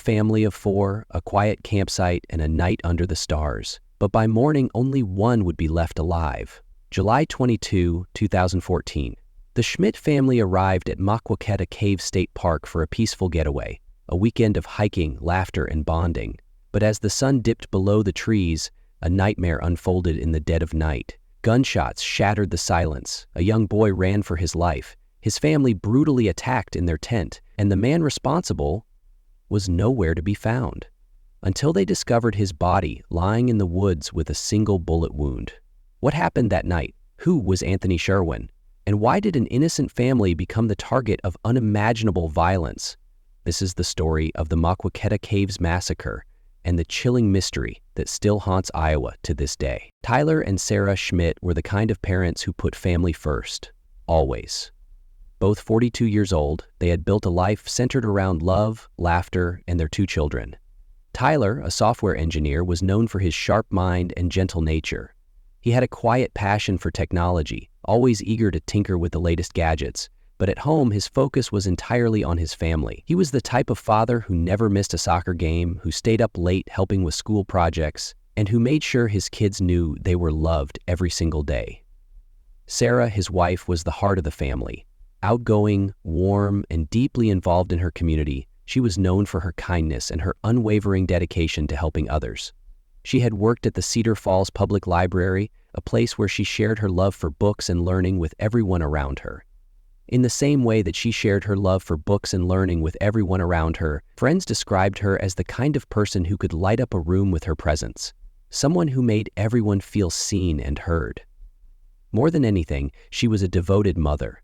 family of 4, a quiet campsite, and a night under the stars. But by morning, only one would be left alive. July 22, 2014. The Schmidt family arrived at Maquoketa Cave State Park for a peaceful getaway, a weekend of hiking, laughter, and bonding. But as the sun dipped below the trees, a nightmare unfolded in the dead of night. Gunshots shattered the silence. A young boy ran for his life, his family brutally attacked in their tent, and the man responsible was nowhere to be found, until they discovered his body lying in the woods with a single bullet wound. What happened that night? Who was Anthony Sherwin? And why did an innocent family become the target of unimaginable violence? This is the story of the Maquoketa Caves Massacre and the chilling mystery that still haunts Iowa to this day. Tyler and Sarah Schmidt were the kind of parents who put family first, always. Both 42 years old, they had built a life centered around love, laughter, and their 2 children. Tyler, a software engineer, was known for his sharp mind and gentle nature. He had a quiet passion for technology, always eager to tinker with the latest gadgets, but at home his focus was entirely on his family. He was the type of father who never missed a soccer game, who stayed up late helping with school projects, and who made sure his kids knew they were loved every single day. Sarah, his wife, was the heart of the family. Outgoing, warm, and deeply involved in her community, she was known for her kindness and her unwavering dedication to helping others. She had worked at the Cedar Falls Public Library, a place where she shared her love for books and learning with everyone around her. In the same way that she shared her love for books and learning with everyone around her, friends described her as the kind of person who could light up a room with her presence, someone who made everyone feel seen and heard. More than anything, she was a devoted mother,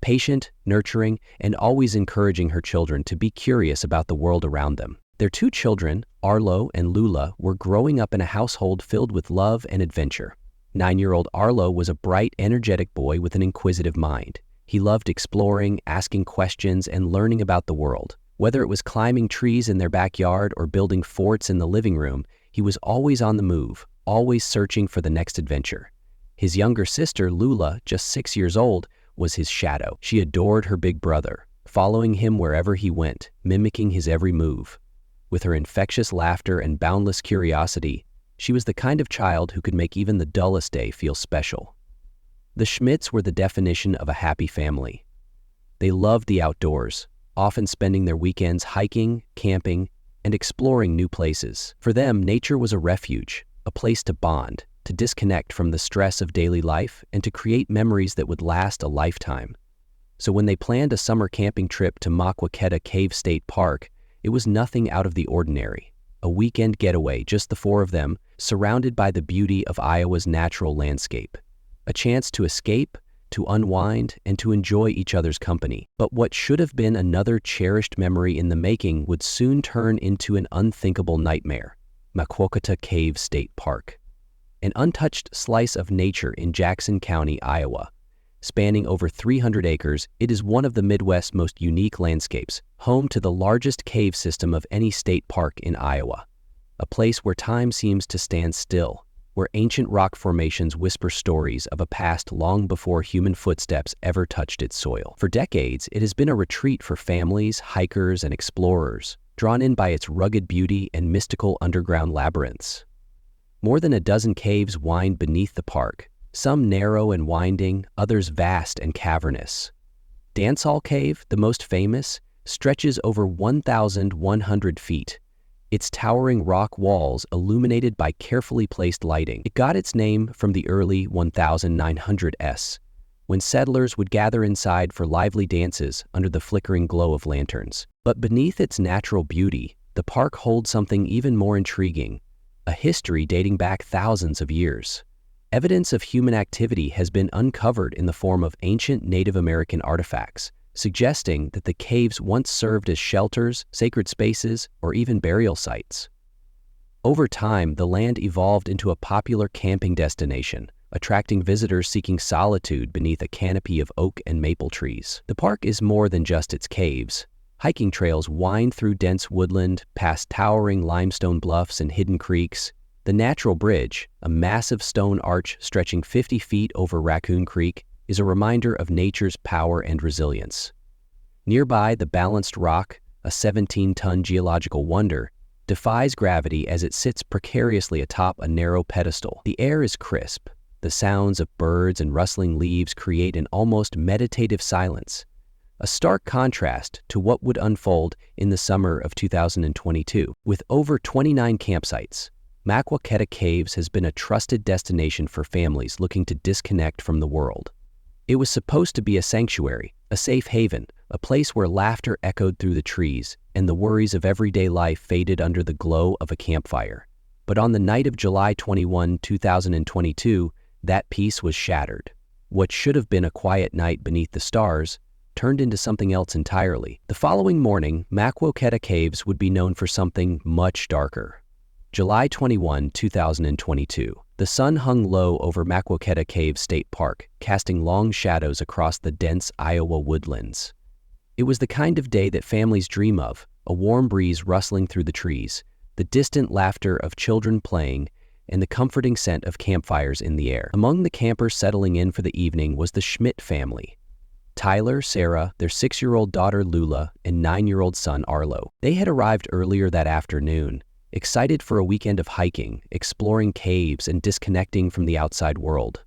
patient, nurturing, and always encouraging her children to be curious about the world around them. Their 2 children, Arlo and Lula, were growing up in a household filled with love and adventure. 9-year-old Arlo was a bright, energetic boy with an inquisitive mind. He loved exploring, asking questions, and learning about the world. Whether it was climbing trees in their backyard or building forts in the living room, he was always on the move, always searching for the next adventure. His younger sister, Lula, just 6 years old, was his shadow. She adored her big brother, following him wherever he went, mimicking his every move. With her infectious laughter and boundless curiosity, she was the kind of child who could make even the dullest day feel special. The Schmidts were the definition of a happy family. They loved the outdoors, often spending their weekends hiking, camping, and exploring new places. For them, nature was a refuge, a place to bond, to disconnect from the stress of daily life, and to create memories that would last a lifetime. So when they planned a summer camping trip to Maquoketa Cave State Park, it was nothing out of the ordinary. A weekend getaway, just the 4 of them, surrounded by the beauty of Iowa's natural landscape. A chance to escape, to unwind, and to enjoy each other's company. But what should have been another cherished memory in the making would soon turn into an unthinkable nightmare. Maquoketa Cave State Park. An untouched slice of nature in Jackson County, Iowa. Spanning over 300 acres, it is one of the Midwest's most unique landscapes, home to the largest cave system of any state park in Iowa. A place where time seems to stand still, where ancient rock formations whisper stories of a past long before human footsteps ever touched its soil. For decades, it has been a retreat for families, hikers, and explorers, drawn in by its rugged beauty and mystical underground labyrinths. More than a dozen caves wind beneath the park, some narrow and winding, others vast and cavernous. Dancehall Cave, the most famous, stretches over 1,100 feet, its towering rock walls illuminated by carefully placed lighting. It got its name from the early 1900s, when settlers would gather inside for lively dances under the flickering glow of lanterns. But beneath its natural beauty, the park holds something even more intriguing, a history dating back thousands of years. Evidence of human activity has been uncovered in the form of ancient Native American artifacts, suggesting that the caves once served as shelters, sacred spaces, or even burial sites. Over time, the land evolved into a popular camping destination, attracting visitors seeking solitude beneath a canopy of oak and maple trees. The park is more than just its caves. Hiking trails wind through dense woodland, past towering limestone bluffs and hidden creeks. The Natural Bridge, a massive stone arch stretching 50 feet over Raccoon Creek, is a reminder of nature's power and resilience. Nearby, the balanced rock, a 17-ton geological wonder, defies gravity as it sits precariously atop a narrow pedestal. The air is crisp. The sounds of birds and rustling leaves create an almost meditative silence, a stark contrast to what would unfold in the summer of 2022. With over 29 campsites, Massacre Caves has been a trusted destination for families looking to disconnect from the world. It was supposed to be a sanctuary, a safe haven, a place where laughter echoed through the trees and the worries of everyday life faded under the glow of a campfire. But on the night of July 21, 2022, that peace was shattered. What should have been a quiet night beneath the stars turned into something else entirely. The following morning, Massacre Caves would be known for something much darker. July 21, 2022. The sun hung low over Massacre Caves State Park, casting long shadows across the dense Iowa woodlands. It was the kind of day that families dream of, a warm breeze rustling through the trees, the distant laughter of children playing, and the comforting scent of campfires in the air. Among the campers settling in for the evening was the Schmidt family. Tyler, Sarah, their 6-year-old daughter Lula, and 9-year-old son Arlo. They had arrived earlier that afternoon, excited for a weekend of hiking, exploring caves, and disconnecting from the outside world.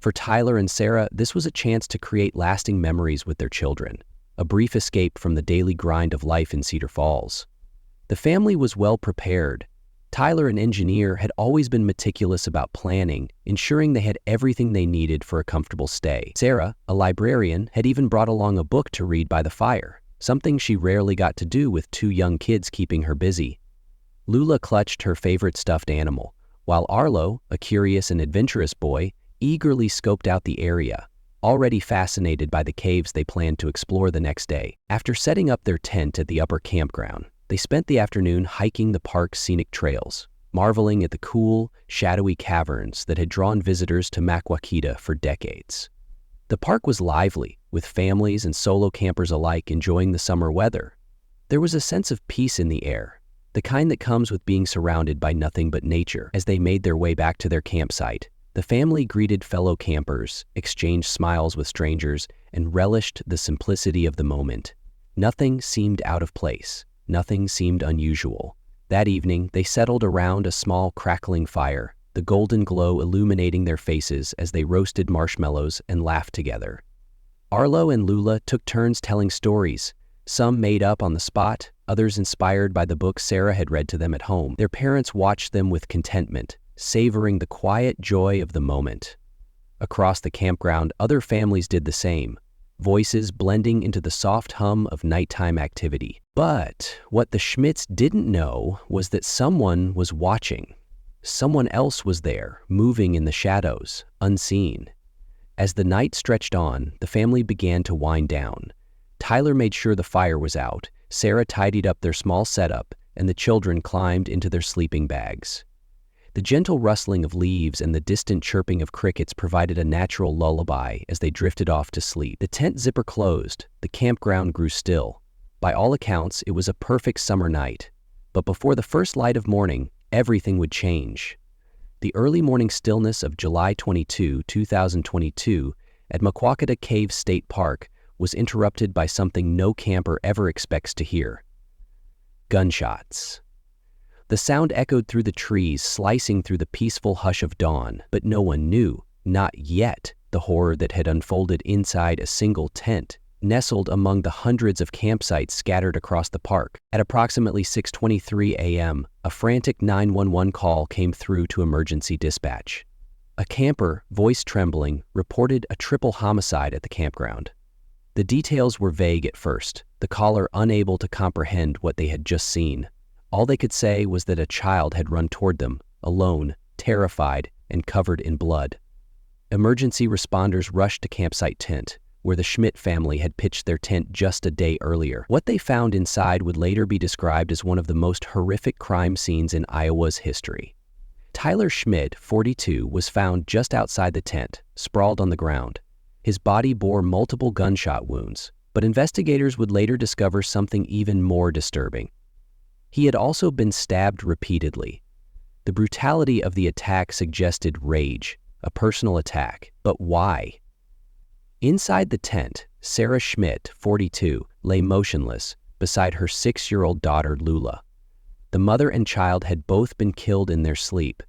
For Tyler and Sarah, this was a chance to create lasting memories with their children, a brief escape from the daily grind of life in Cedar Falls. The family was well prepared. Tyler, an engineer, had always been meticulous about planning, ensuring they had everything they needed for a comfortable stay. Sarah, a librarian, had even brought along a book to read by the fire, something she rarely got to do with 2 young kids keeping her busy. Lula clutched her favorite stuffed animal, while Arlo, a curious and adventurous boy, eagerly scoped out the area, already fascinated by the caves they planned to explore the next day. After setting up their tent at the upper campground, they spent the afternoon hiking the park's scenic trails, marveling at the cool, shadowy caverns that had drawn visitors to Massacre for decades. The park was lively, with families and solo campers alike enjoying the summer weather. There was a sense of peace in the air, the kind that comes with being surrounded by nothing but nature. As they made their way back to their campsite, the family greeted fellow campers, exchanged smiles with strangers, and relished the simplicity of the moment. Nothing seemed out of place. Nothing seemed unusual. That evening, they settled around a small crackling fire, the golden glow illuminating their faces as they roasted marshmallows and laughed together. Arlo and Lula took turns telling stories, some made up on the spot, others inspired by the books Sarah had read to them at home. Their parents watched them with contentment, savoring the quiet joy of the moment. Across the campground, other families did the same, voices blending into the soft hum of nighttime activity. But what the Schmidts didn't know was that someone was watching. Someone else was there, moving in the shadows, unseen. As the night stretched on, the family began to wind down. Tyler made sure the fire was out, Sarah tidied up their small setup, and the children climbed into their sleeping bags. The gentle rustling of leaves and the distant chirping of crickets provided a natural lullaby as they drifted off to sleep. The tent zipper closed, the campground grew still. By all accounts, it was a perfect summer night. But before the first light of morning, everything would change. The early morning stillness of July 22, 2022, at Massacre Caves State Park was interrupted by something no camper ever expects to hear. Gunshots. The sound echoed through the trees, slicing through the peaceful hush of dawn, but no one knew, not yet, the horror that had unfolded inside a single tent, nestled among the hundreds of campsites scattered across the park. At approximately 6:23 a.m., a frantic 911 call came through to emergency dispatch. A camper, voice trembling, reported a triple homicide at the campground. The details were vague at first, the caller unable to comprehend what they had just seen. All they could say was that a child had run toward them, alone, terrified, and covered in blood. Emergency responders rushed to campsite tent, where the Schmidt family had pitched their tent just a day earlier. What they found inside would later be described as one of the most horrific crime scenes in Iowa's history. Tyler Schmidt, 42, was found just outside the tent, sprawled on the ground. His body bore multiple gunshot wounds, but investigators would later discover something even more disturbing. He had also been stabbed repeatedly. The brutality of the attack suggested rage, a personal attack, but why? Inside the tent, Sarah Schmidt, 42, lay motionless, beside her 6-year-old daughter, Lula. The mother and child had both been killed in their sleep.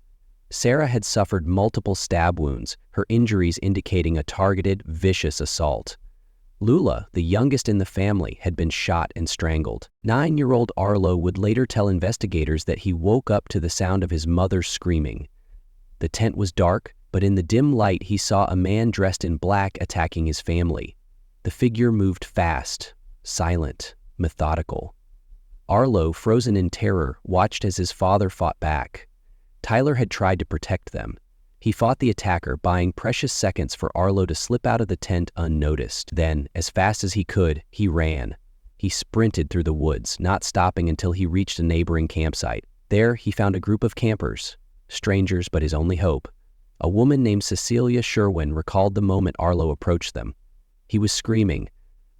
Sarah had suffered multiple stab wounds, her injuries indicating a targeted, vicious assault. Lula, the youngest in the family, had been shot and strangled. 9-year-old Arlo would later tell investigators that he woke up to the sound of his mother screaming. The tent was dark, but in the dim light he saw a man dressed in black attacking his family. The figure moved fast, silent, methodical. Arlo, frozen in terror, watched as his father fought back. Tyler had tried to protect them. He fought the attacker, buying precious seconds for Arlo to slip out of the tent unnoticed. Then, as fast as he could, he ran. He sprinted through the woods, not stopping until he reached a neighboring campsite. There, he found a group of campers, strangers but his only hope. A woman named Cecilia Sherwin recalled the moment Arlo approached them. He was screaming,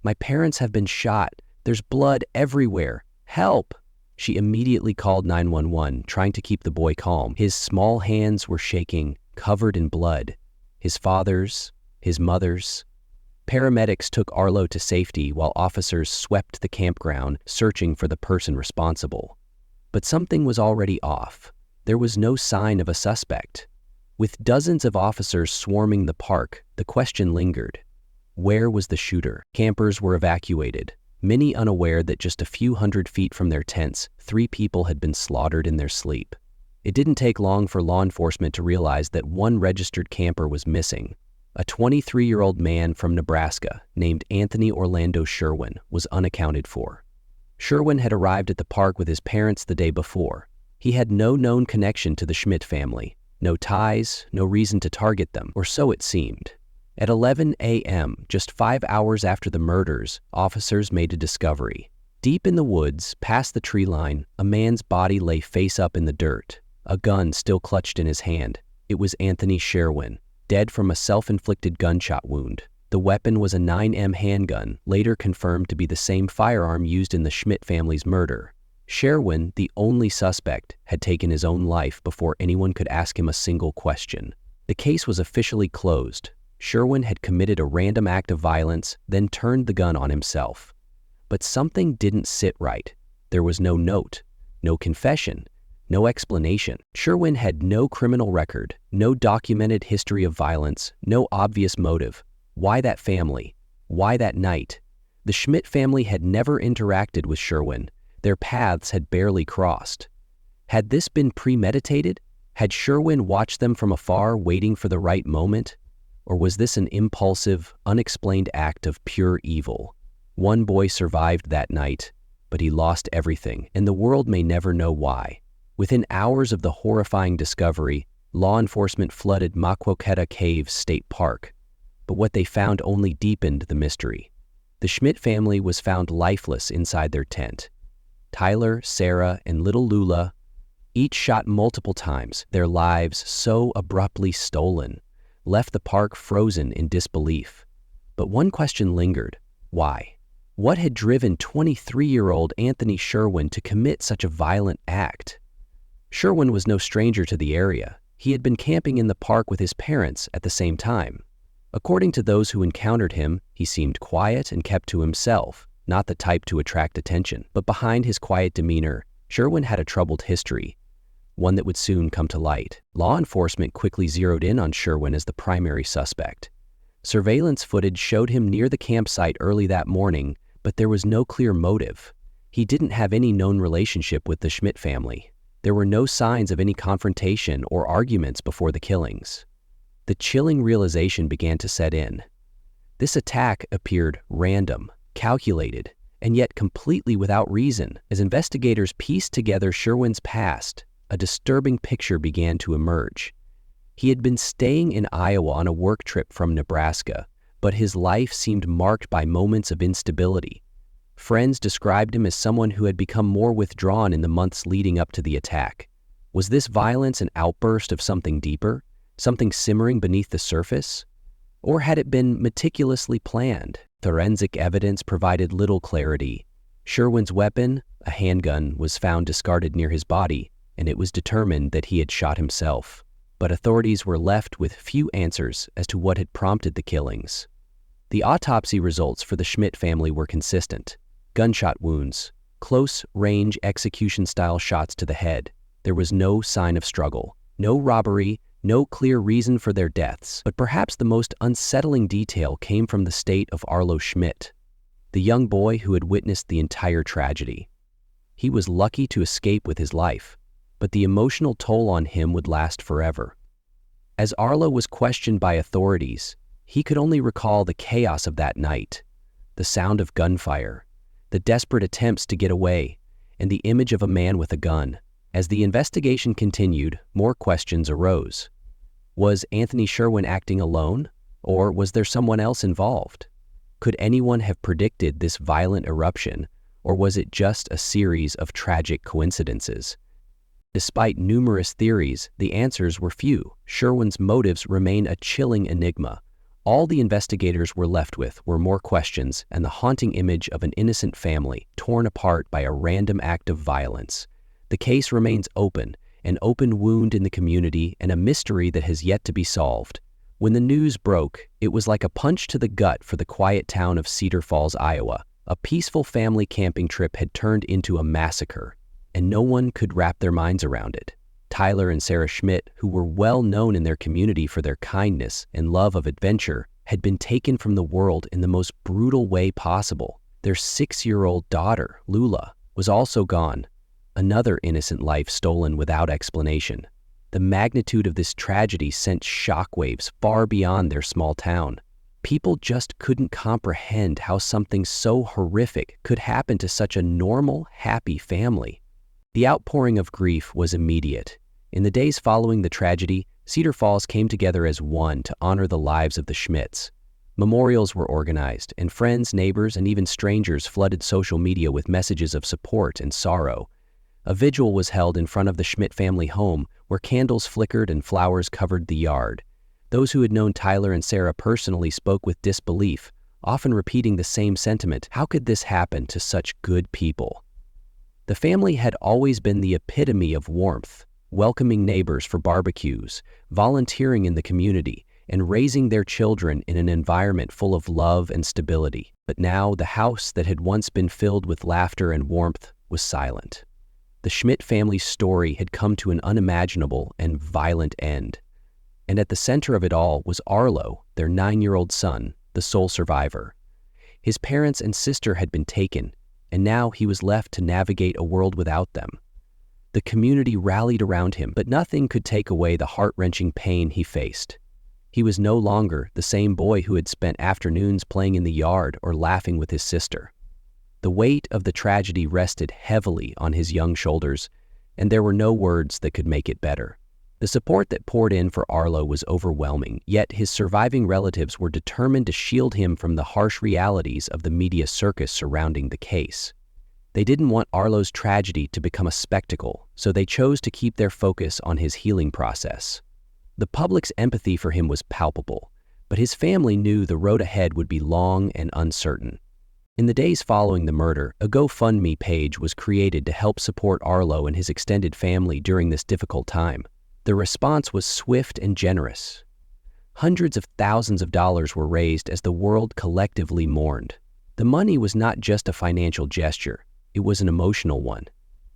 "My parents have been shot. There's blood everywhere. Help!" She immediately called 911, trying to keep the boy calm. His small hands were shaking, covered in blood. His father's, his mother's. Paramedics took Arlo to safety while officers swept the campground, searching for the person responsible. But something was already off. There was no sign of a suspect. With dozens of officers swarming the park, the question lingered. Where was the shooter? Campers were evacuated, many unaware that just a few hundred feet from their tents, 3 people had been slaughtered in their sleep. It didn't take long for law enforcement to realize that one registered camper was missing. A 23-year-old man from Nebraska named Anthony Orlando Sherwin was unaccounted for. Sherwin had arrived at the park with his parents the day before. He had no known connection to the Schmidt family, no ties, no reason to target them, or so it seemed. At 11 a.m., just 5 hours after the murders, officers made a discovery. Deep in the woods, past the tree line, a man's body lay face up in the dirt, a gun still clutched in his hand. It was Anthony Sherwin, dead from a self-inflicted gunshot wound. The weapon was a 9mm handgun, later confirmed to be the same firearm used in the Schmidt family's murder. Sherwin, the only suspect, had taken his own life before anyone could ask him a single question. The case was officially closed. Sherwin had committed a random act of violence, then turned the gun on himself. But something didn't sit right. There was no note, no confession, no explanation. Sherwin had no criminal record, no documented history of violence, no obvious motive. Why that family? Why that night? The Schmidt family had never interacted with Sherwin. Their paths had barely crossed. Had this been premeditated? Had Sherwin watched them from afar, waiting for the right moment? Or was this an impulsive, unexplained act of pure evil? One boy survived that night, but he lost everything, and the world may never know why. Within hours of the horrifying discovery, law enforcement flooded Maquoketa Caves State Park. But what they found only deepened the mystery. The Schmidt family was found lifeless inside their tent. Tyler, Sarah, and little Lula, each shot multiple times, their lives so abruptly stolen, left the park frozen in disbelief. But one question lingered. Why? What had driven 23-year-old Anthony Sherwin to commit such a violent act? Sherwin was no stranger to the area. He had been camping in the park with his parents at the same time. According to those who encountered him, he seemed quiet and kept to himself, not the type to attract attention. But behind his quiet demeanor, Sherwin had a troubled history, one that would soon come to light. Law enforcement quickly zeroed in on Sherwin as the primary suspect. Surveillance footage showed him near the campsite early that morning, but there was no clear motive. He didn't have any known relationship with the Schmidt family. There were no signs of any confrontation or arguments before the killings. The chilling realization began to set in. This attack appeared random, calculated, and yet completely without reason. As investigators pieced together Sherwin's past, a disturbing picture began to emerge. He had been staying in Iowa on a work trip from Nebraska, but his life seemed marked by moments of instability. Friends described him as someone who had become more withdrawn in the months leading up to the attack. Was this violence an outburst of something deeper, something simmering beneath the surface? Or had it been meticulously planned? Forensic evidence provided little clarity. Sherwin's weapon, a handgun, was found discarded near his body, and it was determined that he had shot himself. But authorities were left with few answers as to what had prompted the killings. The autopsy results for the Schmidt family were consistent. gunshot wounds, close-range execution-style shots to the head. There was no sign of struggle, no robbery, no clear reason for their deaths. But perhaps the most unsettling detail came from the state of Arlo Schmidt, the young boy who had witnessed the entire tragedy. He was lucky to escape with his life, but the emotional toll on him would last forever. As Arlo was questioned by authorities, he could only recall the chaos of that night, the sound of gunfire, the desperate attempts to get away, and the image of a man with a gun. As the investigation continued, more questions arose. Was Anthony Sherwin acting alone, or was there someone else involved? Could anyone have predicted this violent eruption, or was it just a series of tragic coincidences? Despite numerous theories, the answers were few. Sherwin's motives remain a chilling enigma. All the investigators were left with were more questions and the haunting image of an innocent family torn apart by a random act of violence. The case remains open, an open wound in the community and a mystery that has yet to be solved. When the news broke, it was like a punch to the gut for the quiet town of Cedar Falls, Iowa. A peaceful family camping trip had turned into a massacre, and no one could wrap their minds around it. Tyler and Sarah Schmidt, who were well known in their community for their kindness and love of adventure, had been taken from the world in the most brutal way possible. Their 6-year-old daughter, Lula, was also gone. Another innocent life stolen without explanation. The magnitude of this tragedy sent shockwaves far beyond their small town. People just couldn't comprehend how something so horrific could happen to such a normal, happy family. The outpouring of grief was immediate. In the days following the tragedy, Cedar Falls came together as one to honor the lives of the Schmidts. Memorials were organized, and friends, neighbors, and even strangers flooded social media with messages of support and sorrow. A vigil was held in front of the Schmidt family home, where candles flickered and flowers covered the yard. Those who had known Tyler and Sarah personally spoke with disbelief, often repeating the same sentiment: how could this happen to such good people? The family had always been the epitome of warmth, welcoming neighbors for barbecues, volunteering in the community, and raising their children in an environment full of love and stability. But now the house that had once been filled with laughter and warmth was silent. The Schmidt family's story had come to an unimaginable and violent end. And at the center of it all was Arlo, their 9-year-old son, the sole survivor. His parents and sister had been taken, and now he was left to navigate a world without them. The community rallied around him, but nothing could take away the heart-wrenching pain he faced. He was no longer the same boy who had spent afternoons playing in the yard or laughing with his sister. The weight of the tragedy rested heavily on his young shoulders, and there were no words that could make it better. The support that poured in for Arlo was overwhelming, yet his surviving relatives were determined to shield him from the harsh realities of the media circus surrounding the case. They didn't want Arlo's tragedy to become a spectacle, so they chose to keep their focus on his healing process. The public's empathy for him was palpable, but his family knew the road ahead would be long and uncertain. In the days following the murder, a GoFundMe page was created to help support Arlo and his extended family during this difficult time. The response was swift and generous. Hundreds of thousands of dollars were raised as the world collectively mourned. The money was not just a financial gesture, it was an emotional one.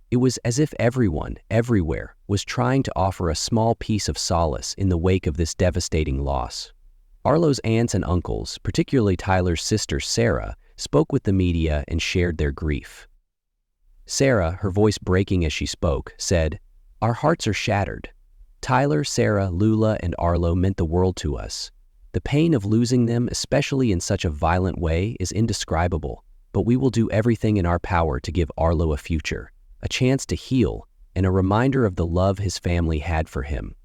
It was as if everyone, everywhere, was trying to offer a small piece of solace in the wake of this devastating loss. Arlo's aunts and uncles, particularly Tyler's sister Sarah, spoke with the media and shared their grief. Sarah, her voice breaking as she spoke, said, "Our hearts are shattered. Tyler, Sarah, Lula, and Arlo meant the world to us. The pain of losing them, especially in such a violent way, is indescribable, but we will do everything in our power to give Arlo a future, a chance to heal, and a reminder of the love his family had for him."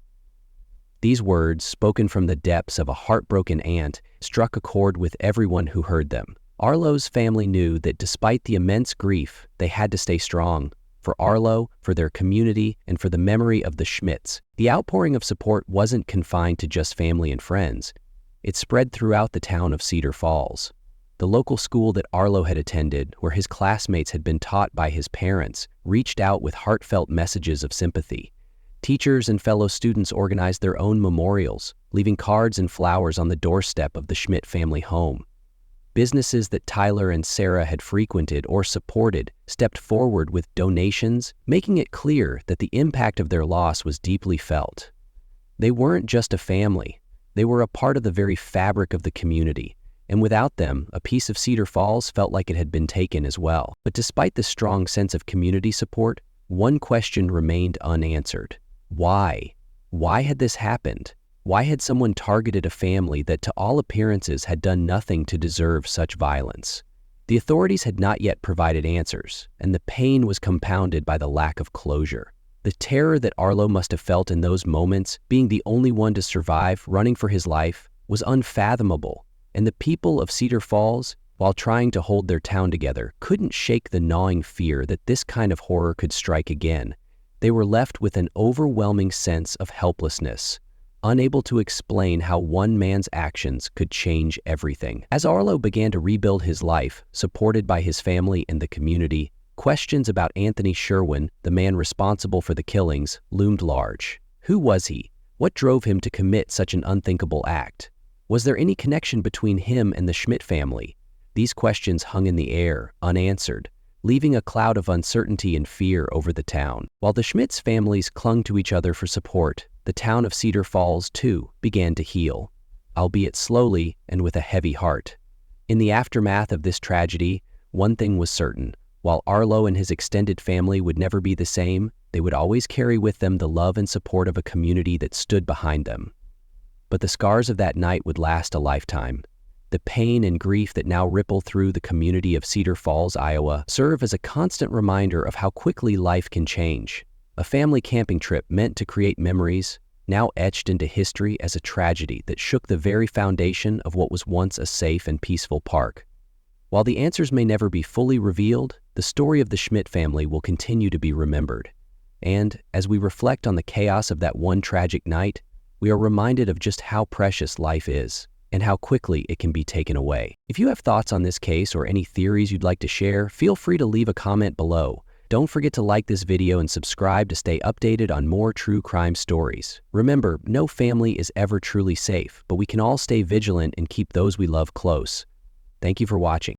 These words, spoken from the depths of a heartbroken aunt, struck a chord with everyone who heard them. Arlo's family knew that despite the immense grief, they had to stay strong. For Arlo, for their community, and for the memory of the Schmidts. The outpouring of support wasn't confined to just family and friends. It spread throughout the town of Cedar Falls. The local school that Arlo had attended, where his classmates had been taught by his parents, reached out with heartfelt messages of sympathy. Teachers and fellow students organized their own memorials, leaving cards and flowers on the doorstep of the Schmidt family home. Businesses that Tyler and Sarah had frequented or supported stepped forward with donations, making it clear that the impact of their loss was deeply felt. They weren't just a family, they were a part of the very fabric of the community, and without them, a piece of Cedar Falls felt like it had been taken as well. But despite the strong sense of community support, one question remained unanswered. Why? Why had this happened? Why had someone targeted a family that to all appearances had done nothing to deserve such violence? The authorities had not yet provided answers, and the pain was compounded by the lack of closure. The terror that Arlo must have felt in those moments, being the only one to survive, running for his life, was unfathomable, and the people of Cedar Falls, while trying to hold their town together, couldn't shake the gnawing fear that this kind of horror could strike again. They were left with an overwhelming sense of helplessness, unable to explain how one man's actions could change everything. As Arlo began to rebuild his life, supported by his family and the community, questions about Anthony Sherwin, the man responsible for the killings, loomed large. Who was he? What drove him to commit such an unthinkable act? Was there any connection between him and the Schmidt family? These questions hung in the air, unanswered, leaving a cloud of uncertainty and fear over the town. While the Schmidt's families clung to each other for support, the town of Cedar Falls, too, began to heal, albeit slowly and with a heavy heart. In the aftermath of this tragedy, one thing was certain. While Arlo and his extended family would never be the same, they would always carry with them the love and support of a community that stood behind them. But the scars of that night would last a lifetime. The pain and grief that now ripple through the community of Cedar Falls, Iowa, serve as a constant reminder of how quickly life can change. A family camping trip meant to create memories, now etched into history as a tragedy that shook the very foundation of what was once a safe and peaceful park. While the answers may never be fully revealed, the story of the Schmidt family will continue to be remembered. And, as we reflect on the chaos of that one tragic night, we are reminded of just how precious life is, and how quickly it can be taken away. If you have thoughts on this case or any theories you'd like to share, feel free to leave a comment below. Don't forget to like this video and subscribe to stay updated on more true crime stories. Remember, no family is ever truly safe, but we can all stay vigilant and keep those we love close. Thank you for watching.